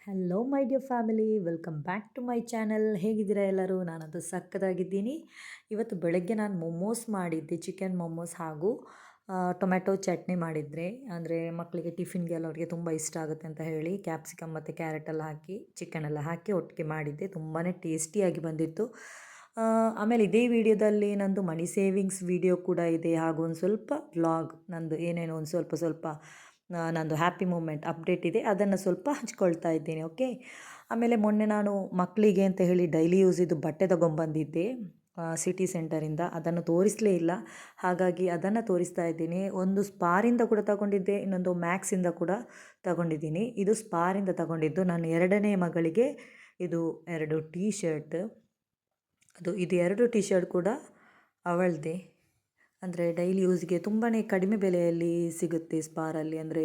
Hello my dear family, welcome back to my channel. ಹೇಗಿದ್ದೀರಾ ಎಲ್ಲರೂ? ನಾನಂತೂ ಸಕ್ಕತ್ತಾಗಿದ್ದೀನಿ. ಇವತ್ತು ಬೆಳಗ್ಗೆ ನಾನು ಮೊಮೋಸ್ ಮಾಡಿದ್ದೆ, ಚಿಕನ್ ಮೊಮೋಸ್ ಹಾಗೂ ಟೊಮೆಟೊ ಚಟ್ನಿ ಮಾಡಿದರೆ. ಅಂದರೆ ಮಕ್ಕಳಿಗೆ ಟಿಫಿನ್ಗೆಲ್ಲ ಅವ್ರಿಗೆ ತುಂಬ ಇಷ್ಟ ಆಗುತ್ತೆ ಅಂತ ಹೇಳಿ ಕ್ಯಾಪ್ಸಿಕಮ್ ಮತ್ತು ಕ್ಯಾರೆಟೆಲ್ಲ ಹಾಕಿ ಚಿಕನೆಲ್ಲ ಹಾಕಿ ಒಟ್ಟಿಗೆ ಮಾಡಿದ್ದೆ. ತುಂಬಾ ಟೇಸ್ಟಿಯಾಗಿ ಬಂದಿತ್ತು. ಆಮೇಲೆ ಇದೇ ವಿಡಿಯೋದಲ್ಲಿ ನಂದು ಮನಿ ಸೇವಿಂಗ್ಸ್ ವಿಡಿಯೋ ಕೂಡ ಇದೆ, ಹಾಗೂ ಒಂದು ಸ್ವಲ್ಪ ವ್ಲಾಗ್ ನಂದು ಏನೇನೋ ಒಂದು ಸ್ವಲ್ಪ ಸ್ವಲ್ಪ ನಂದು ಹ್ಯಾಪಿ ಮೂಮೆಂಟ್ ಅಪ್ಡೇಟ್ ಇದೆ, ಅದನ್ನು ಸ್ವಲ್ಪ ಹಂಚ್ಕೊಳ್ತಾ ಇದ್ದೀನಿ. ಓಕೆ. ಆಮೇಲೆ ಮೊನ್ನೆ ನಾನು ಮಕ್ಕಳಿಗೆ ಅಂತ ಹೇಳಿ ಡೈಲಿ ಯೂಸಿದ್ದು ಬಟ್ಟೆ ತೊಗೊಂಬಂದಿದ್ದೆ ಸಿಟಿ ಸೆಂಟರಿಂದ. ಅದನ್ನು ತೋರಿಸಲೇ ಇಲ್ಲ, ಹಾಗಾಗಿ ಅದನ್ನು ತೋರಿಸ್ತಾ ಇದ್ದೀನಿ. ಒಂದು ಸ್ಪಾರಿಂದ ಕೂಡ ತಗೊಂಡಿದ್ದೆ, ಇನ್ನೊಂದು ಮ್ಯಾಕ್ಸಿಂದ ಕೂಡ ತಗೊಂಡಿದ್ದೀನಿ. ಇದು ಸ್ಪಾರಿಂದ ತಗೊಂಡಿದ್ದು ನನ್ನ ಎರಡನೇ ಮಗಳಿಗೆ. ಇದು 2 ಟೀ ಶರ್ಟ್. ಇದು 2 ಟೀ ಶರ್ಟ್ ಕೂಡ ಅವಳದೇ. ಅಂದರೆ ಡೈಲಿ ಯೂಸ್ಗೆ ತುಂಬಾ ಕಡಿಮೆ ಬೆಲೆಯಲ್ಲಿ ಸಿಗುತ್ತೆ ಸ್ಪಾರಲ್ಲಿ. ಅಂದರೆ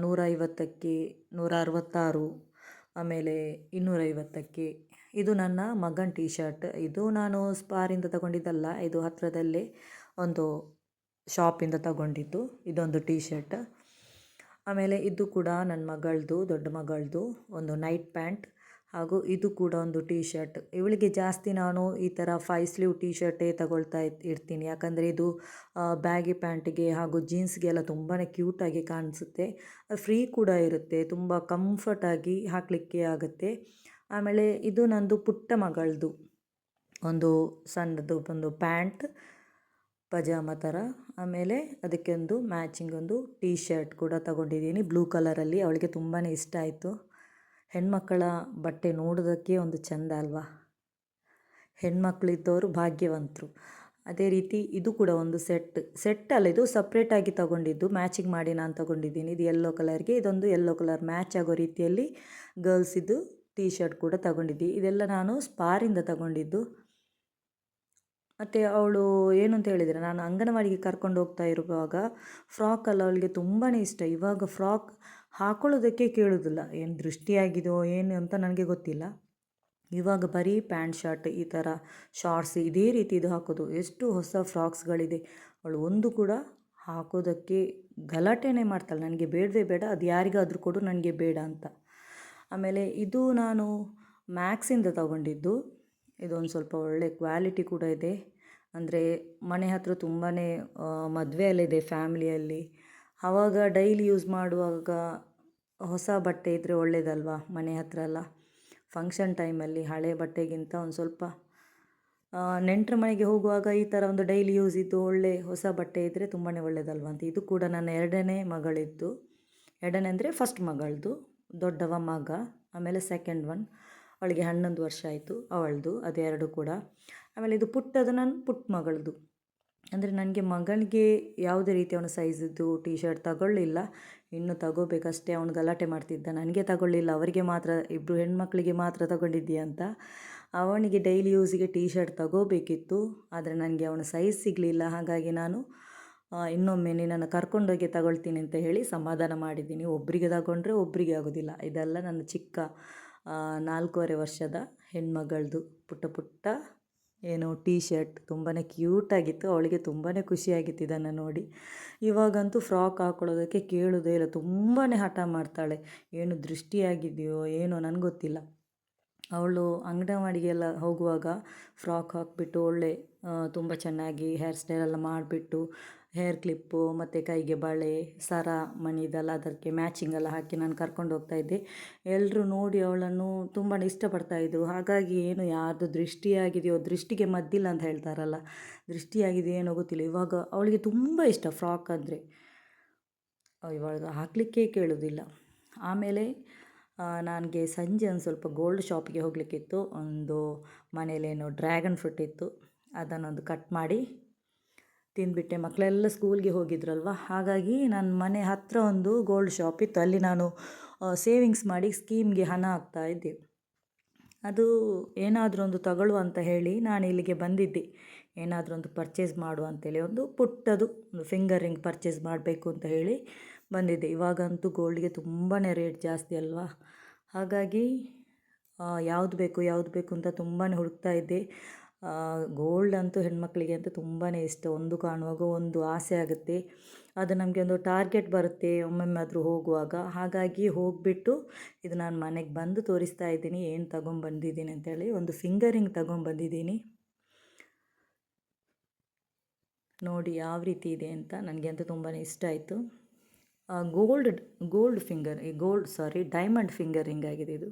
150ಕ್ಕೆ 166, ಆಮೇಲೆ 250ಕ್ಕೆ. ಇದು ನನ್ನ ಮಗನ ಟೀ ಶರ್ಟ್. ಇದು ನಾನು ಸ್ಪಾರಿಂದ ತಗೊಂಡಿದ್ದಲ್ಲ, ಇದು ಹತ್ತಿರದಲ್ಲೇ ಒಂದು ಶಾಪಿಂದ ತಗೊಂಡಿದ್ದು. ಇದೊಂದು ಟೀ ಶರ್ಟ್. ಆಮೇಲೆ ಇದು ಕೂಡ ನನ್ನ ಮಗಳದು, ದೊಡ್ಡ ಮಗಳದು ಒಂದು ನೈಟ್ ಪ್ಯಾಂಟ್. ಹಾಗೂ ಇದು ಕೂಡ ಒಂದು ಟೀ ಶರ್ಟ್. ಇವಳಿಗೆ ಜಾಸ್ತಿ ನಾನು ಈ ಥರ 5 ಸ್ಲೀವ್ ಟೀ ಶರ್ಟೇ ತಗೊಳ್ತಾ ಇರ್ತೀನಿ, ಯಾಕಂದರೆ ಇದು ಬ್ಯಾಗಿ ಪ್ಯಾಂಟಿಗೆ ಹಾಗೂ ಜೀನ್ಸ್ಗೆಲ್ಲ ತುಂಬಾ ಕ್ಯೂಟಾಗಿ ಕಾಣಿಸುತ್ತೆ. ಫ್ರೀ ಕೂಡ ಇರುತ್ತೆ, ತುಂಬ ಕಂಫರ್ಟಾಗಿ ಹಾಕಲಿಕ್ಕೆ ಆಗುತ್ತೆ. ಆಮೇಲೆ ಇದು ನಂದು ಪುಟ್ಟ ಮಗಳದು ಒಂದು ಸಣ್ಣದು ಒಂದು ಪ್ಯಾಂಟ್, ಪಜಾಮ ಥರ. ಆಮೇಲೆ ಅದಕ್ಕೆ ಒಂದು ಮ್ಯಾಚಿಂಗ್ ಒಂದು ಟೀ ಶರ್ಟ್ ಕೂಡ ತಗೊಂಡಿದ್ದೀನಿ ಬ್ಲೂ ಕಲರಲ್ಲಿ. ಅವಳಿಗೆ ತುಂಬಾ ಇಷ್ಟ ಆಯಿತು. ಹೆಣ್ಮಕ್ಕಳ ಬಟ್ಟೆ ನೋಡೋದಕ್ಕೆ ಒಂದು ಚೆಂದ ಅಲ್ವಾ? ಹೆಣ್ಮಕ್ಳಿದ್ದವರು ಭಾಗ್ಯವಂತರು. ಅದೇ ರೀತಿ ಇದು ಕೂಡ ಒಂದು ಸೆಟ್ ಅಲ್ಲ, ಇದು ಸಪ್ರೇಟಾಗಿ ತಗೊಂಡಿದ್ದು, ಮ್ಯಾಚಿಂಗ್ ಮಾಡಿ ನಾನು ತಗೊಂಡಿದ್ದೀನಿ. ಇದು ಯೆಲ್ಲೋ ಕಲರ್ಗೆ ಇದೊಂದು ಯೆಲ್ಲೋ ಕಲರ್ ಮ್ಯಾಚ್ ಆಗೋ ರೀತಿಯಲ್ಲಿ ಗರ್ಲ್ಸಿದ್ದು ಟೀ ಶರ್ಟ್ ಕೂಡ ತಗೊಂಡಿದ್ದೆ. ಇದೆಲ್ಲ ನಾನು ಸ್ಪಾರಿಂದ ತಗೊಂಡಿದ್ದು. ಮತ್ತು ಅವಳು ಏನು ಅಂತ ಹೇಳಿದರೆ, ನಾನು ಅಂಗನವಾಡಿಗೆ ಕರ್ಕೊಂಡು ಹೋಗ್ತಾ ಇರುವಾಗ ಫ್ರಾಕಲ್ಲ ಅವಳಿಗೆ ತುಂಬಾ ಇಷ್ಟ. ಇವಾಗ ಫ್ರಾಕ್ ಹಾಕೊಳ್ಳೋದಕ್ಕೆ ಕೇಳೋದಿಲ್ಲ. ಏನು ದೃಷ್ಟಿಯಾಗಿದೆಯೋ ಏನು ಅಂತ ನನಗೆ ಗೊತ್ತಿಲ್ಲ. ಇವಾಗ ಬರೀ ಪ್ಯಾಂಟ್ ಶರ್ಟ್, ಈ ಥರ ಶಾರ್ಟ್ಸ್ ಇದೇ ರೀತಿ ಇದು ಹಾಕೋದು. ಎಷ್ಟು ಹೊಸ ಫ್ರಾಕ್ಸ್ಗಳಿದೆ. ಅವಳು ಒಂದು ಕೂಡ ಹಾಕೋದಕ್ಕೆ ಗಲಾಟೆನೇ ಮಾಡ್ತಾಳೆ, ನನಗೆ ಬೇಡವೇ ಬೇಡ, ಅದು ಯಾರಿಗಾದರೂ ಕೊಡು, ನನಗೆ ಬೇಡ ಅಂತ. ಆಮೇಲೆ ಇದು ನಾನು ಮ್ಯಾಕ್ಸಿಂದ ತಗೊಂಡಿದ್ದು. ಇದೊಂದು ಸ್ವಲ್ಪ ಒಳ್ಳೆ ಕ್ವಾಲಿಟಿ ಕೂಡ ಇದೆ. ಅಂದರೆ ಮನೆ ಹತ್ತಿರ ತುಂಬಾ ಮದುವೆಯಲ್ಲಿದೆ ಫ್ಯಾಮಿಲಿಯಲ್ಲಿ. ಆವಾಗ ಡೈಲಿ ಯೂಸ್ ಮಾಡುವಾಗ ಹೊಸ ಬಟ್ಟೆ ಇದ್ದರೆ ಒಳ್ಳೆಯದಲ್ವಾ? ಮನೆ ಹತ್ರ ಎಲ್ಲ ಫಂಕ್ಷನ್ ಟೈಮಲ್ಲಿ ಹಳೆ ಬಟ್ಟೆಗಿಂತ ಒಂದು ಸ್ವಲ್ಪ ನೆಂಟರ ಮನೆಗೆ ಹೋಗುವಾಗ ಈ ಥರ ಒಂದು ಡೈಲಿ ಯೂಸ್ ಇದ್ದು ಒಳ್ಳೆ ಹೊಸ ಬಟ್ಟೆ ಇದ್ದರೆ ತುಂಬಾ ಒಳ್ಳೆಯದಲ್ವ ಅಂತ. ಇದು ಕೂಡ ನನ್ನ ಎರಡನೇ ಮಗಳಿದ್ದು. ಎರಡನೇ ಅಂದರೆ ಫಸ್ಟ್ ಮಗಳದು, ದೊಡ್ಡವ ಮಗ. ಆಮೇಲೆ ಸೆಕೆಂಡ್ ಒನ್, ಅವಳಿಗೆ 11 ವರ್ಷ ಆಯಿತು ಅವಳದು. ಅದೆರಡು ಕೂಡ. ಆಮೇಲೆ ಇದು ಪುಟ್ಟದು ನನ್ನ ಪುಟ್ಟ ಮಗಳದು. ಅಂದರೆ ನನಗೆ ಮಗನಿಗೆ ಯಾವುದೇ ರೀತಿ ಅವನ ಸೈಜಿದ್ದು ಟೀ ಶರ್ಟ್ ತಗೊಳ್ಳಿಲ್ಲ, ಇನ್ನು ತಗೋಬೇಕಷ್ಟೇ. ಅವನು ಗಲಾಟೆ ಮಾಡ್ತಿದ್ದ, ನನಗೆ ತಗೊಳ್ಳಿಲ್ಲ, ಅವರಿಗೆ ಮಾತ್ರ, ಇಬ್ಬರು ಹೆಣ್ಮಕ್ಳಿಗೆ ಮಾತ್ರ ತಗೊಂಡಿದ್ದೀಯ ಅಂತ. ಅವನಿಗೆ ಡೈಲಿ ಯೂಸಿಗೆ ಟೀ ಶರ್ಟ್ ತಗೋಬೇಕಿತ್ತು, ಆದರೆ ನನಗೆ ಅವನ ಸೈಜ್ ಸಿಗಲಿಲ್ಲ. ಹಾಗಾಗಿ ನಾನು ಇನ್ನೊಮ್ಮೆ ನಿನ್ನನ್ನು ಕರ್ಕೊಂಡೋಗಿ ತಗೊಳ್ತೀನಿ ಅಂತ ಹೇಳಿ ಸಮಾಧಾನ ಮಾಡಿದ್ದೀನಿ. ಒಬ್ಬರಿಗೆ ತಗೊಂಡ್ರೆ ಒಬ್ಬರಿಗೆ ಆಗೋದಿಲ್ಲ. ಇದೆಲ್ಲ ನನ್ನ ಚಿಕ್ಕ 4.5 ವರ್ಷದ ಹೆಣ್ಮಗಳದು ಪುಟ್ಟ ಪುಟ್ಟ ಏನು ಟೀ ಶರ್ಟ್. ತುಂಬಾ ಕ್ಯೂಟಾಗಿತ್ತು, ಅವಳಿಗೆ ತುಂಬಾ ಖುಷಿಯಾಗಿತ್ತು ಇದನ್ನು ನೋಡಿ. ಇವಾಗಂತೂ ಫ್ರಾಕ್ ಹಾಕೊಳ್ಳೋದಕ್ಕೆ ಕೇಳೋದೇ ಇಲ್ಲ, ತುಂಬಾ ಹಠ ಮಾಡ್ತಾಳೆ. ಏನು ದೃಷ್ಟಿಯಾಗಿದೆಯೋ ಏನೋ ನನಗೆ ಗೊತ್ತಿಲ್ಲ. ಅವಳು ಅಂಗನವಾಡಿಗೆಲ್ಲ ಹೋಗುವಾಗ ಫ್ರಾಕ್ ಹಾಕಿಬಿಟ್ಟು ಒಳ್ಳೆ ತುಂಬ ಚೆನ್ನಾಗಿ ಹೇರ್ ಸ್ಟೈಲೆಲ್ಲ ಮಾಡಿಬಿಟ್ಟು, ಹೇರ್ ಕ್ಲಿಪ್ಪು ಮತ್ತು ಕೈಗೆ ಬಳೆ, ಸರ, ಮಣಿದೆಲ್ಲ ಅದಕ್ಕೆ ಮ್ಯಾಚಿಂಗೆಲ್ಲ ಹಾಕಿ ನಾನು ಕರ್ಕೊಂಡು ಹೋಗ್ತಾಯಿದ್ದೆ. ಎಲ್ಲರೂ ನೋಡಿ ಅವಳನ್ನು ತುಂಬಾ ಇಷ್ಟಪಡ್ತಾಯಿದ್ರು. ಹಾಗಾಗಿ ಏನು ಯಾರ್ದು ದೃಷ್ಟಿಯಾಗಿದೆಯೋ, ದೃಷ್ಟಿಗೆ ಮದ್ದಿಲ್ಲ ಅಂತ ಹೇಳ್ತಾರಲ್ಲ, ದೃಷ್ಟಿಯಾಗಿದೆಯೋ ಏನೋ ಗೊತ್ತಿಲ್ಲ. ಇವಾಗ ಅವಳಿಗೆ ತುಂಬ ಇಷ್ಟ ಫ್ರಾಕ್ ಅಂದರೆ, ಇವಾಗ ಹಾಕಲಿಕ್ಕೆ ಕೇಳೋದಿಲ್ಲ. ಆಮೇಲೆ ನನಗೆ ಸಂಜೆ ಒಂದು ಸ್ವಲ್ಪ ಗೋಲ್ಡ್ ಶಾಪಿಗೆ ಹೋಗಲಿಕ್ಕಿತ್ತು. ಒಂದು ಮನೇಲೇನೋ ಡ್ರ್ಯಾಗನ್ ಫ್ರೂಟ್ ಇತ್ತು, ಅದನ್ನೊಂದು ಕಟ್ ಮಾಡಿ ತಿಂದುಬಿಟ್ಟೆ. ಮಕ್ಕಳೆಲ್ಲ ಸ್ಕೂಲ್ಗೆ ಹೋಗಿದ್ರಲ್ವ, ಹಾಗಾಗಿ ನನ್ನ ಮನೆ ಹತ್ತಿರ ಒಂದು ಗೋಲ್ಡ್ ಶಾಪ್ ಇತ್ತು. ಅಲ್ಲಿ ನಾನು ಸೇವಿಂಗ್ಸ್ ಮಾಡಿ ಸ್ಕೀಮ್ಗೆ ಹಣ ಹಾಕ್ತಾಯಿದ್ದೆ. ಅದು ಏನಾದರೂ ಒಂದು ತಗೊಳ್ಳುವ ಅಂತ ಹೇಳಿ ನಾನು ಇಲ್ಲಿಗೆ ಬಂದಿದ್ದೆ, ಏನಾದರೂ ಒಂದು ಪರ್ಚೇಸ್ ಮಾಡುವ ಅಂತೇಳಿ. ಒಂದು ಪುಟ್ಟದು ಒಂದು ಫಿಂಗರ್ ರಿಂಗ್ ಪರ್ಚೇಸ್ ಮಾಡಬೇಕು ಅಂತ ಹೇಳಿ ಬಂದಿದ್ದೆ. ಇವಾಗಂತೂ ಗೋಲ್ಡ್ಗೆ ತುಂಬಾ ರೇಟ್ ಜಾಸ್ತಿ ಅಲ್ವಾ? ಹಾಗಾಗಿ ಯಾವುದು ಬೇಕು ಅಂತ ತುಂಬಾ ಹುಡುಕ್ತಾ ಇದ್ದೆ. ಗೋಲ್ಡ್ ಅಂತೂ ಹೆಣ್ಮಕ್ಳಿಗೆ ಅಂತೂ ತುಂಬಾ ಇಷ್ಟ. ಒಂದು ಕಾಣುವಾಗ ಒಂದು ಆಸೆ ಆಗುತ್ತೆ, ಅದು ನಮಗೆ ಒಂದು ಟಾರ್ಗೆಟ್ ಬರುತ್ತೆ ಒಮ್ಮೊಮ್ಮೆ ಆದರೂ ಹೋಗುವಾಗ. ಹಾಗಾಗಿ ಹೋಗಿಬಿಟ್ಟು ಇದು ನಾನು ಮನೆಗೆ ಬಂದು ತೋರಿಸ್ತಾ ಇದ್ದೀನಿ ಏನು ತಗೊಂಬಂದಿದ್ದೀನಿ ಅಂತೇಳಿ. ಒಂದು ಫಿಂಗರಿಂಗ್ ತಗೊಂಬಂದಿದ್ದೀನಿ, ನೋಡಿ ಯಾವ ರೀತಿ ಇದೆ ಅಂತ. ನನಗೆ ಅಂತೂ ತುಂಬಾ ಇಷ್ಟ ಆಯಿತು. ಡೈಮಂಡ್ ಫಿಂಗರಿಂಗ್ ಆಗಿದೆ ಇದು.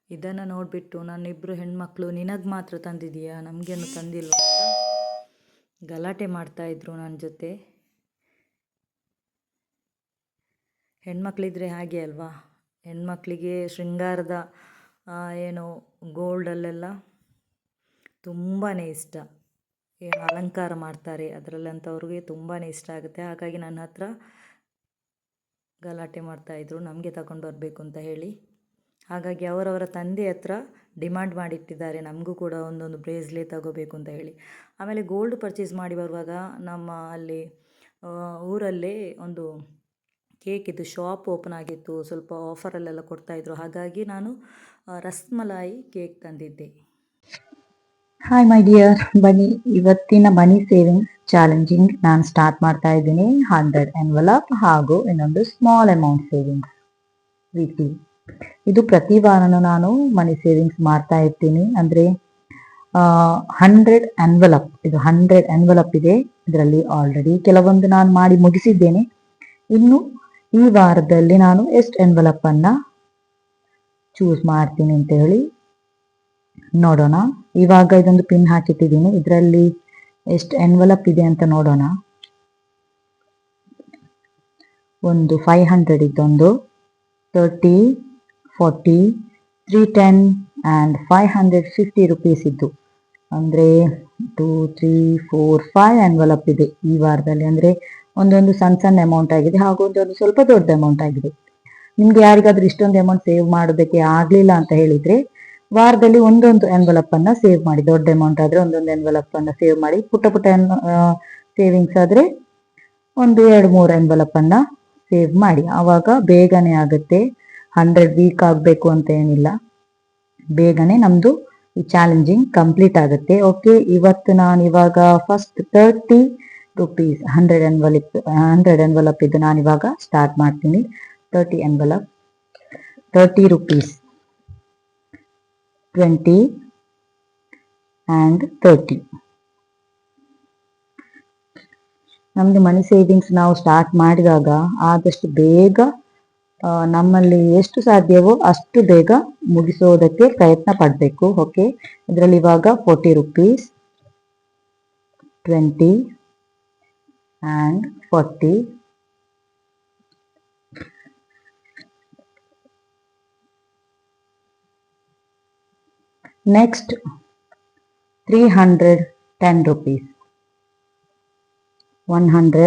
ಇದನ್ನು ನೋಡಿಬಿಟ್ಟು ನನ್ನಿಬ್ಬರು ಹೆಣ್ಮಕ್ಳು ನಿನಗೆ ಮಾತ್ರ ತಂದಿದೀಯಾ, ನಮಗೇನು ತಂದಿಲ್ಲ ಅಂತ ಗಲಾಟೆ ಮಾಡ್ತಾಯಿದ್ರು ನನ್ನ ಜೊತೆ. ಹೆಣ್ಮಕ್ಳಿದ್ರೆ ಹಾಗೆ ಅಲ್ವಾ, ಹೆಣ್ಮಕ್ಳಿಗೆ ಶೃಂಗಾರದ ಏನು ಗೋಲ್ಡಲ್ಲೆಲ್ಲ ತುಂಬಾ ಇಷ್ಟ. ಏನು ಅಲಂಕಾರ ಮಾಡ್ತಾರೆ ಅದರಲ್ಲಂತ ಅವ್ರಿಗೆ ತುಂಬಾ ಇಷ್ಟ ಆಗುತ್ತೆ. ಹಾಗಾಗಿ ನನ್ನ ಹತ್ರ ಗಲಾಟೆ ಮಾಡ್ತಾಯಿದ್ರು ನಮಗೆ ತಗೊಂಡು ಬರಬೇಕು ಅಂತ ಹೇಳಿ. ಹಾಗಾಗಿ ಅವರವರ ತಂದೆ ಹತ್ರ ಡಿಮಾಂಡ್ ಮಾಡಿಟ್ಟಿದ್ದಾರೆ ನಮಗೂ ಕೂಡ ಒಂದೊಂದು ಬ್ರೇಸ್ಲೆಟ್ ತಗೋಬೇಕು ಅಂತ ಹೇಳಿ. ಆಮೇಲೆ ಗೋಲ್ಡ್ ಪರ್ಚೇಸ್ ಮಾಡಿ ಬರುವಾಗ ನಮ್ಮ ಅಲ್ಲಿ ಊರಲ್ಲೇ ಒಂದು ಕೇಕಿದ್ದು ಶಾಪ್ ಓಪನ್ ಆಗಿತ್ತು, ಸ್ವಲ್ಪ ಆಫರಲ್ಲೆಲ್ಲ ಕೊಡ್ತಾಯಿದ್ರು. ಹಾಗಾಗಿ ನಾನು ರಸ್ಮಲಾಯಿ ಕೇಕ್ ತಂದಿದ್ದೆ. ಹಾಯ್ ಮೈ ಡಿಯರ್, ಬನ್ನಿ ಇವತ್ತಿನ ಮನಿ ಸೇವಿಂಗ್ಸ್ ಚಾಲೆಂಜಿಂಗ್ ನಾನು ಸ್ಟಾರ್ಟ್ ಮಾಡ್ತಾ ಇದ್ದೀನಿ. 100 ಎನ್ವಲಪ್ ಹಾಗೂ ಇನ್ನೊಂದು ಸ್ಮಾಲ್ ಅಮೌಂಟ್ ಸೇವಿಂಗ್ಸ್ ವೀಕ್ಲಿ. ಇದು ಪ್ರತಿ ವಾರನೂ ನಾನು ಮನಿ ಸೇವಿಂಗ್ಸ್ ಮಾಡ್ತಾ ಇರ್ತೀನಿ. ಅಂದರೆ 100 ಎನ್ವಲಪ್, ಇದು 100 ಎನ್ವಲಪ್ ಇದೆ. ಇದರಲ್ಲಿ ಆಲ್ರೆಡಿ ಕೆಲವೊಂದು ನಾನು ಮಾಡಿ ಮುಗಿಸಿದ್ದೇನೆ. ಇನ್ನು ಈ ವಾರದಲ್ಲಿ ನಾನು ಎಷ್ಟು ಎನ್ವಲಪ್ ಅನ್ನ ಚೂಸ್ ಮಾಡ್ತೀನಿ ಅಂತ ಹೇಳಿ ನೋಡೋಣ. ಇವಾಗ ಇದೊಂದು ಪಿನ್ ಹಾಕಿಟ್ಟಿದ್ದೀನಿ, ಇದರಲ್ಲಿ ಎಷ್ಟು ಎನ್ವಲಪ್ ಇದೆ ಅಂತ ನೋಡೋಣ. ಒಂದು 500 ಇದ್ದೊಂದು, 30, 40, 310 ಆ್ಯಂಡ್ 550 ರುಪೀಸ್ ಇದ್ದು, ಅಂದರೆ 2, 3, 4, 5 ಎನ್ವಲಪ್ ಇದೆ ಈ ವಾರದಲ್ಲಿ. ಅಂದರೆ ಒಂದೊಂದು ಸಣ್ಣ ಸಣ್ಣ ಅಮೌಂಟ್ ಆಗಿದೆ ಹಾಗೂ ಒಂದೊಂದು ಸ್ವಲ್ಪ ದೊಡ್ಡ ಅಮೌಂಟ್ ಆಗಿದೆ. ನಿಮ್ಗೆ ಯಾರಿಗಾದ್ರೂ ಇಷ್ಟೊಂದು ಅಮೌಂಟ್ ಸೇವ್ ಮಾಡೋದಕ್ಕೆ ಆಗಲಿಲ್ಲ ಅಂತ ಹೇಳಿದ್ರೆ ವಾರದಲ್ಲಿ ಒಂದೊಂದು ಎನ್ವಲಪ್ ಅನ್ನ ಸೇವ್ ಮಾಡಿ. ದೊಡ್ಡ ಅಮೌಂಟ್ ಆದ್ರೆ ಒಂದೊಂದು ಎನ್ವಲಪ್ ಅನ್ನ ಸೇವ್ ಮಾಡಿ. ಪುಟ್ಟ ಪುಟ್ಟ ಸೇವಿಂಗ್ಸ್ ಆದ್ರೆ ಒಂದು 2-3 ಎನ್ವಲಪ್ ಅನ್ನ ಸೇವ್ ಮಾಡಿ. ಆವಾಗ ಬೇಗನೆ ಆಗುತ್ತೆ. 100 ವೀಕ್ ಆಗಬೇಕು ಅಂತ ಏನಿಲ್ಲ, ಬೇಗನೆ ನಮ್ದು ಈ ಚಾಲೆಂಜಿಂಗ್ ಕಂಪ್ಲೀಟ್ ಆಗುತ್ತೆ. ಓಕೆ, ಇವತ್ತು ನಾನು ಇವಾಗ ಫಸ್ಟ್ 30 ರುಪೀಸ್ 100 ಎನ್ವಲಪ್ ಇದು ನಾನು ಇವಾಗ ಸ್ಟಾರ್ಟ್ ಮಾಡ್ತೀನಿ. 30 ಎನ್ವಲಪ್, 30 ರುಪೀಸ್, 20 ಆ್ಯಂಡ್ 30. ನಮ್ದು ಮನಿ ಸೇವಿಂಗ್ಸ್ ನಾವು ಸ್ಟಾರ್ಟ್ ಮಾಡಿದಾಗ ಆದಷ್ಟು ಬೇಗ ನಮ್ಮಲ್ಲಿ ಎಷ್ಟು ಸಾಧ್ಯವೋ ಅಷ್ಟು ಬೇಗ ಮುಗಿಸೋದಕ್ಕೆ ಪ್ರಯತ್ನ ಪಡಬೇಕು. ಓಕೆ, ಇದರಲ್ಲಿ ಇವಾಗ 40 ರುಪೀಸ್, 20 ಆ್ಯಂಡ್ 40. Next 310 rupees, 100,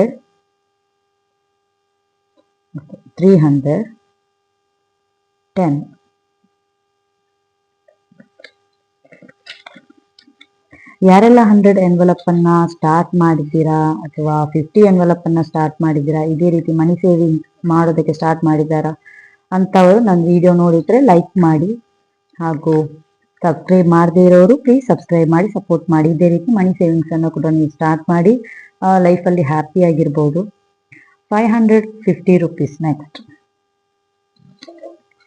310. ಯಾರೆಲ್ಲ 100 ಎನ್ವಲಪ್ ಅನ್ನ ಸ್ಟಾರ್ಟ್ ಮಾಡಿದ್ದೀರಾ ಅಥವಾ 50 ಎನ್ವಲಪ್ ಅನ್ನ ಸ್ಟಾರ್ಟ್ ಮಾಡಿದ್ದೀರಾ, ಇದೇ ರೀತಿ ಮನಿ ಸೇವಿಂಗ್ ಮಾಡೋದಕ್ಕೆ ಸ್ಟಾರ್ಟ್ ಮಾಡಿದ್ದಾರಾ ಅಂತವರು ನನ್ನ ವಿಡಿಯೋ ನೋಡಿದ್ರೆ ಲೈಕ್ ಮಾಡಿ, ಹಾಗೂ ಸಬ್ಸ್ಕ್ರೈಬ್ ಮಾಡದೇ ಇರೋರು ಪ್ಲೀಸ್ ಸಬ್ಸ್ಕ್ರೈಬ್ ಮಾಡಿ ಸಪೋರ್ಟ್ ಮಾಡಿ. ಇದೇ ರೀತಿ ಮನಿ ಸೇವಿಂಗ್ಸ್ ಅನ್ನು ಕೂಡ ನೀವು ಸ್ಟಾರ್ಟ್ ಮಾಡಿ ಲೈಫಲ್ಲಿ ಹ್ಯಾಪಿ ಆಗಿರ್ಬೋದು. 550 ರುಪೀಸ್. Next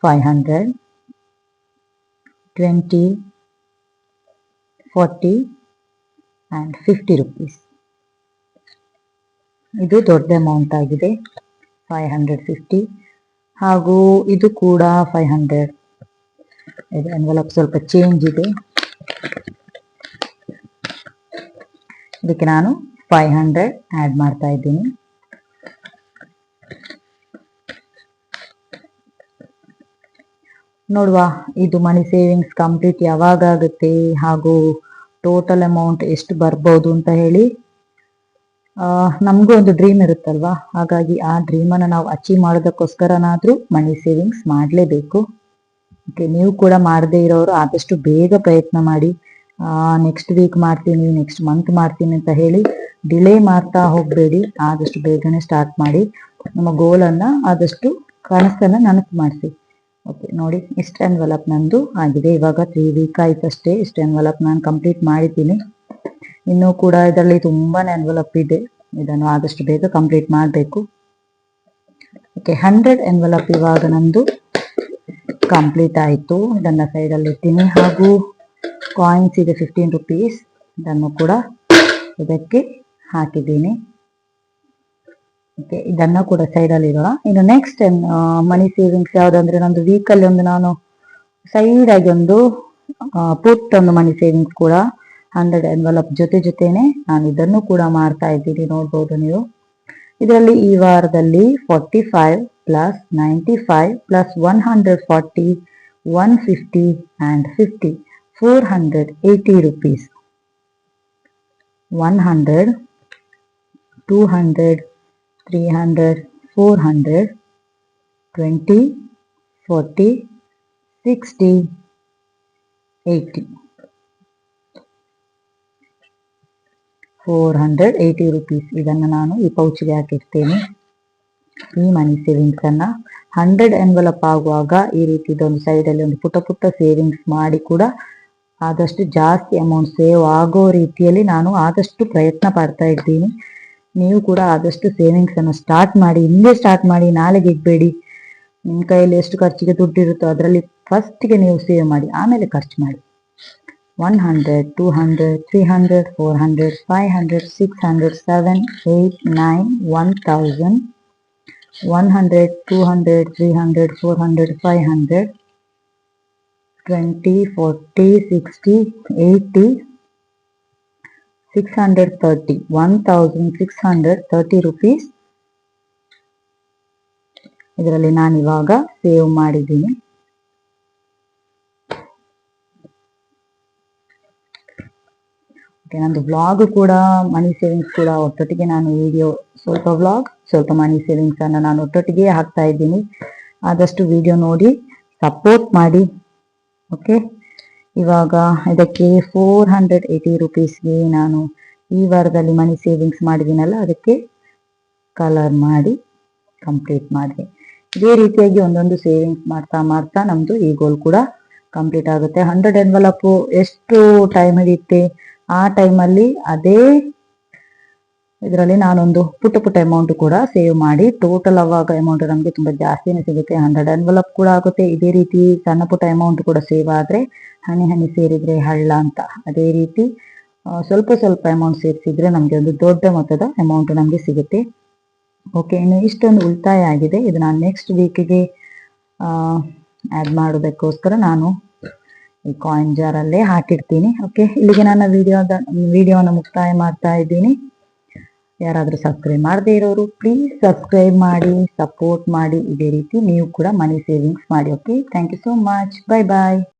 500, 20, 40 and 50 rupees. ಇದು ದೊಡ್ಡ ಅಮೌಂಟ್ ಆಗಿದೆ, 550. ಹಾಗೂ ಇದು ಕೂಡ 500. ಇದು ಎನ್ವಲಪ್ ಸ್ವಲ್ಪ ಚೇಂಜ್ ಇದೆ, ಇದಕ್ಕೆ ನಾನು 500 ಆ್ಯಡ್ ಮಾಡ್ತಾ ಇದ್ದೀನಿ. ನೋಡುವ ಇದು ಮನಿ ಸೇವಿಂಗ್ಸ್ ಕಂಪ್ಲೀಟ್ ಯಾವಾಗ ಆಗುತ್ತೆ ಹಾಗೂ ಟೋಟಲ್ ಅಮೌಂಟ್ ಎಷ್ಟು ಬರ್ಬೋದು ಅಂತ ಹೇಳಿ. ನಮಗೂ ಒಂದು ಡ್ರೀಮ್ ಇರುತ್ತಲ್ವಾ, ಹಾಗಾಗಿ ಆ ಡ್ರೀಮನ್ನು ನಾವು ಅಚೀವ್ ಮಾಡೋದಕ್ಕೋಸ್ಕರನಾದರೂ ಮನಿ ಸೇವಿಂಗ್ಸ್ ಮಾಡಲೇಬೇಕು. ಓಕೆ, ನೀವು ಕೂಡ ಮಾಡದೇ ಇರೋರು ಆದಷ್ಟು ಬೇಗ ಪ್ರಯತ್ನ ಮಾಡಿ. ನೆಕ್ಸ್ಟ್ ವೀಕ್ ಮಾಡ್ತೀನಿ, ನೆಕ್ಸ್ಟ್ ಮಂತ್ ಮಾಡ್ತೀನಿ ಅಂತ ಹೇಳಿ ಡಿಲೇ ಮಾಡ್ತಾ ಹೋಗಬೇಡಿ. ಆದಷ್ಟು ಬೇಗನೆ ಸ್ಟಾರ್ಟ್ ಮಾಡಿ. ನಮ್ಮ ಗೋಲನ್ನು ಆದಷ್ಟು ಕನಸನ್ನು ನನಸು ಮಾಡಿಸಿ. ಓಕೆ, ನೋಡಿ ಇಷ್ಟು ಎನ್ವಲಪ್ ನಂದು ಆಗಿದೆ. ಇವಾಗ 3 ವೀಕ್ ಆಯ್ತಷ್ಟೇ. ಇಷ್ಟು ಎನ್ವಲಪ್ ನಾನು ಕಂಪ್ಲೀಟ್ ಮಾಡಿದ್ದೀನಿ. ಇನ್ನೂ ಕೂಡ ಇದರಲ್ಲಿ ತುಂಬಾ ಎನ್ವಲಪ್ ಇದೆ. ಇದನ್ನು ಆದಷ್ಟು ಬೇಗ ಕಂಪ್ಲೀಟ್ ಮಾಡಬೇಕು. ಓಕೆ, 100 ಎನ್ವಲಪ್ ಇವಾಗ ನಂದು ಕಂಪ್ಲೀಟ್ ಆಯಿತು. ಇದನ್ನು ಸೈಡಲ್ಲಿ ಇರ್ತೀನಿ. ಹಾಗೂ ಕಾಯಿನ್ಸ್ ಇದೆ 15 ರುಪೀಸ್, ಇದನ್ನು ಕೂಡ ಇದಕ್ಕೆ ಹಾಕಿದ್ದೀನಿ. ಓಕೆ, ಇದನ್ನು ಕೂಡ ಸೈಡಲ್ಲಿ ಇಡೋಣ. ಇನ್ನು ನೆಕ್ಸ್ಟ್ ಮನಿ ಸೇವಿಂಗ್ಸ್ ಯಾವುದಂದ್ರೆ, ನಂದು ವೀಕಲ್ಲಿ ಒಂದು ನಾನು ಸೈಡ್ ಆಗಿ ಒಂದು ಪುಟ್ ಒಂದು ಮನಿ ಸೇವಿಂಗ್ಸ್ ಕೂಡ 100 ಎನ್ವಲಪ್ ಜೊತೆನೆ ನಾನು ಇದನ್ನು ಕೂಡ ಮಾಡ್ತಾ ಇದ್ದೀನಿ. ನೋಡ್ಬೋದು ನೀವು. ಇದರಲ್ಲಿ ಈ ವಾರದಲ್ಲಿ 45 plus 95 plus 140 150 and 50 480 rupees. 100 200 300 400 20 40 60 80 480 rupees. ಇದನ್ನು ನಾನು ಈ ಪೌಚಿಗೆ ಹಾಕಿರ್ತೇನೆ. ಈ ಮನಿ ಸೇವಿಂಗ್ಸ್ ಅನ್ನ 100 ಎನ್ವಲಪ್ ಆಗುವಾಗ ಈ ರೀತಿ ಒಂದು ಸೈಡಲ್ಲಿ ಒಂದು ಪುಟ್ಟ ಸೇವಿಂಗ್ಸ್ ಮಾಡಿ ಕೂಡ ಆದಷ್ಟು ಜಾಸ್ತಿ ಅಮೌಂಟ್ ಸೇವ್ ಆಗೋ ರೀತಿಯಲ್ಲಿ ನಾನು ಆದಷ್ಟು ಪ್ರಯತ್ನ ಪಡ್ತಾ ಇದ್ದೀನಿ. ನೀವು ಕೂಡ ಆದಷ್ಟು ಸೇವಿಂಗ್ಸ್ ಅನ್ನು ಸ್ಟಾರ್ಟ್ ಮಾಡಿ. ಹಿಂದೆ ಸ್ಟಾರ್ಟ್ ಮಾಡಿ, ನಾಳೆಗೆ ಇಡಬೇಡಿ. ನಿಮ್ಮ ಕೈಯಲ್ಲಿ ಎಷ್ಟು ಖರ್ಚಿಗೆ ದುಡ್ಡಿರುತ್ತೋ ಅದರಲ್ಲಿ ಫಸ್ಟ್ಗೆ ನೀವು ಸೇವ್ ಮಾಡಿ, ಆಮೇಲೆ ಖರ್ಚು ಮಾಡಿ. 100 200 300 400 500 600 7 8 9 1000 100 200 300 400 500 20 40 60 80 630 1630 rupees ಇದರಲ್ಲಿ ನಾನು ಇವಾಗ ಸೇವ್ ಮಾಡಿದ್ದೀನಿ. ನಂದು ವ್ಲಾಗ್ ಕೂಡ ಮನಿ ಸೇವಿಂಗ್ಸ್ ಕೂಡ ಒಟ್ಟೊಟ್ಟಿಗೆ ನಾನು ವಿಡಿಯೋ ಸ್ವಲ್ಪ ವ್ಲಾಗ್ ಸ್ವಲ್ಪ ಮನಿ ಸೇವಿಂಗ್ಸ್ ಅನ್ನು ನಾನು ಒಟ್ಟೊಟ್ಟಿಗೆ ಹಾಕ್ತಾ ಇದ್ದೀನಿ. ಆದಷ್ಟು ವಿಡಿಯೋ ನೋಡಿ ಸಪೋರ್ಟ್ ಮಾಡಿ. ಓಕೆ, ಇವಾಗ ಇದಕ್ಕೆ 480 ರುಪೀಸ್ಗೆ ನಾನು ಈ ವಾರದಲ್ಲಿ ಮನಿ ಸೇವಿಂಗ್ಸ್ ಮಾಡಿದ್ದೀನಲ್ಲ, ಅದಕ್ಕೆ ಕಲರ್ ಮಾಡಿ ಕಂಪ್ಲೀಟ್ ಮಾಡಿದೆ. ಇದೇ ರೀತಿಯಾಗಿ ಒಂದೊಂದು ಸೇವಿಂಗ್ಸ್ ಮಾಡ್ತಾ ನಮ್ಮದು ಈ ಗೋಲ್ ಕೂಡ ಕಂಪ್ಲೀಟ್ ಆಗುತ್ತೆ. 100 ಎನ್ವಲಪ್ ಎಷ್ಟು ಟೈಮ್ ಹಿಡಿಯುತ್ತೆ, ಆ ಟೈಮಲ್ಲಿ ಅದೇ ಇದರಲ್ಲಿ ನಾನೊಂದು ಪುಟ್ಟ ಅಮೌಂಟ್ ಕೂಡ ಸೇವ್ ಮಾಡಿ ಟೋಟಲ್ ಅವಾಗ ಅಮೌಂಟ್ ನಮಗೆ ತುಂಬ ಜಾಸ್ತಿನೇ ಸಿಗುತ್ತೆ. 100 ಎನ್ವಲಪ್ ಕೂಡ ಆಗುತ್ತೆ. ಇದೇ ರೀತಿ ಸಣ್ಣ ಪುಟ್ಟ ಅಮೌಂಟ್ ಕೂಡ ಸೇವ್ ಆದರೆ ಹನಿ ಸೇರಿದ್ರೆ ಹಳ್ಳ ಅಂತ, ಅದೇ ರೀತಿ ಸ್ವಲ್ಪ ಅಮೌಂಟ್ ಸೇರಿಸಿದ್ರೆ ನಮಗೆ ಒಂದು ದೊಡ್ಡ ಮೊತ್ತದ ಅಮೌಂಟ್ ನಮಗೆ ಸಿಗುತ್ತೆ. ಓಕೆ, ಇನ್ನು ಇಷ್ಟೊಂದು ಉಳಿತಾಯ ಆಗಿದೆ. ಇದು ನಾನು ನೆಕ್ಸ್ಟ್ ವೀಕಿಗೆ ಆ್ಯಡ್ ಮಾಡೋದಕ್ಕೋಸ್ಕರ ನಾನು ಈ ಕಾಯಿನ್ ಜಾರಲ್ಲೇ ಹಾಕಿರ್ತೀನಿ. ಓಕೆ, ಇಲ್ಲಿಗೆ ನನ್ನ ವಿಡಿಯೋನ ಮುಕ್ತಾಯ ಮಾಡ್ತಾ ಇದ್ದೀನಿ. ಯಾರಾದರೂ ಸಬ್ಸ್ಕ್ರೈಬ್ ಮಾಡದೇ ಇರೋರು ಪ್ಲೀಸ್ ಸಬ್ಸ್ಕ್ರೈಬ್ ಮಾಡಿ, ಸಪೋರ್ಟ್ ಮಾಡಿ. ಇದೇ ರೀತಿ ನೀವು ಕೂಡ ಮನಿ ಸೇವಿಂಗ್ಸ್ ಮಾಡಿ. Okay, thank you so much. Bye.